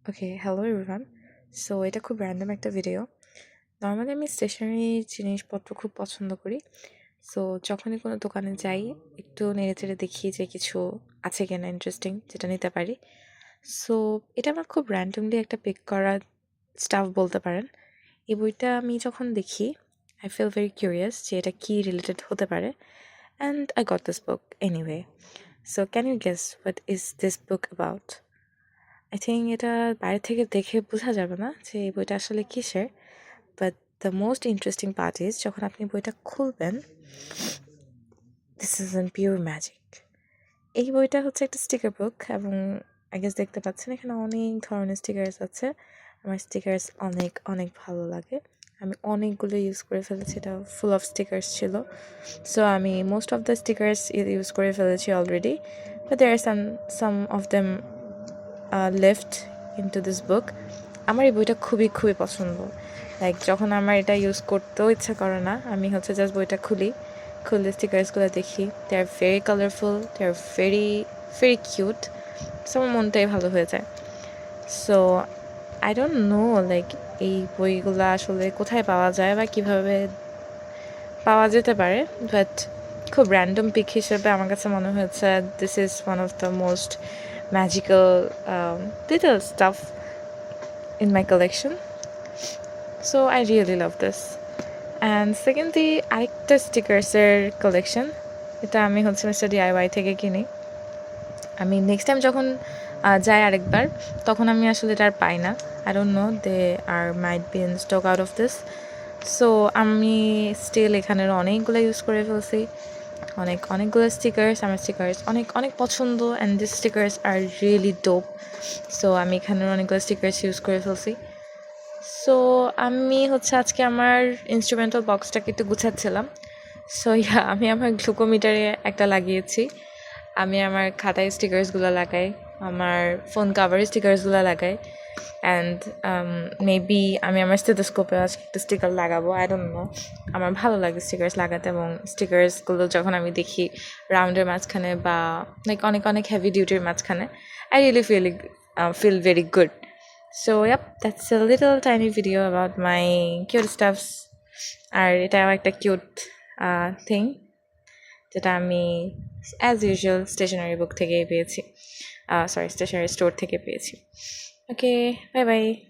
ওকে, hello everyone. So এটা খুব random একটা ভিডিও। নর্মালি আমি স্টেশনারি জিনিসপত্র খুব পছন্দ করি। সো যখনই কোনো দোকানে যাই একটু নেড়েচেড়ে দেখি যে কিছু আছে কিনা ইন্টারেস্টিং যেটা নিতে পারি। সো এটা আমার খুব র্যান্ডমলি একটা পিক করা স্টাফ বলতে পারেন। এই বইটা আমি যখন দেখি আই ফিল ভেরি কিউরিয়াস যে এটা কী রিলেটেড হতে পারে, and I got this book anyway. So can you guess what is this book about? I think এটা বাইরে থেকে দেখে বোঝা যাবে না যে এই বইটা আসলে কিসের, but the most interesting part is যখন আপনি বইটা খুলবেন, this is an pure magic. এই বইটা হচ্ছে একটা স্টিকার বুক এবং আই গেস দেখতে পাচ্ছেন এখানে অনেক ধরনের স্টিকার্স আছে। আমার স্টিকার্স অনেক অনেক ভালো লাগে। আমি অনেকগুলো ইউজ করে ফেলেছি, এটা ফুল অফ স্টিকার্স ছিল। সো আমি most of the stickers use করে ফেলেছি already, but there are some of them left into this book. আমার এই বইটা খুবই খুবই পছন্দ। লাইক যখন আমার এটা ইউজ করতেও ইচ্ছা করে না, আমি হচ্ছে জাস্ট বইটা খুললে স্টিকার্সগুলো দেখি। They are very colourful, they are very very cute. So আমার মনটাই ভালো হয়ে যায়। So I don't know like এই বইগুলো আসলে কোথায় পাওয়া যায় বা কীভাবে পাওয়া যেতে পারে, বাট খুব র্যান্ডম পিক হিসেবে আমার কাছে মনে হয়েছে this is one of the most magical little staff in my collection. So I really love this. And secondly, আরেকটা স্টিকার্সের কালেকশন, এটা আমি হচ্ছে মিস্টার DIY থেকে কিনি। আমি নেক্সট টাইম যখন যাই আরেকবার, তখন আমি আসলে এটা আর পাই না। I don't know, they are might be in stock out of this. So আমি স্টিল এখানের অনেকগুলো ইউজ করে ফেলছি, অনেকগুলো স্টিকার্স। আমার স্টিকার্স অনেক অনেক পছন্দ, and this stickers are really dope. So আমি এখানের অনেকগুলো স্টিকার্স ইউজ করে ফেলছি। সো আমি হচ্ছে আজকে আমার ইনস্ট্রুমেন্টাল বক্সটাকে একটু গুছাচ্ছিলাম। সো আমি আমার গ্লুকোমিটারে একটা লাগিয়েছি। আমি আমার খাতায় স্টিকার্সগুলো লাগাই, আমার ফোন কাভারের স্টিকার্সগুলো লাগাই, অ্যান্ড মেবি আমি আমার স্টেথোস্কোপে আজকে একটা স্টিকার লাগাবো। আই ডোন্ট নো, আমার ভালো লাগে স্টিকার্স লাগাতে, এবং স্টিকার্সগুলো যখন আমি দেখি রাউন্ডের মাঝখানে বা লাইক অনেক অনেক হেভি ডিউটির মাঝখানে, I really feel very good. So yep, that's a little tiny video about my cute stuffs. আর এটাও একটা কিউট থিং যেটা আমি অ্যাজ ইউজুয়াল স্টেশনারি বুক থেকেই পেয়েছি, স্টেশনারি স্টোর থেকে পেয়েছি। ওকে, বাই বাই।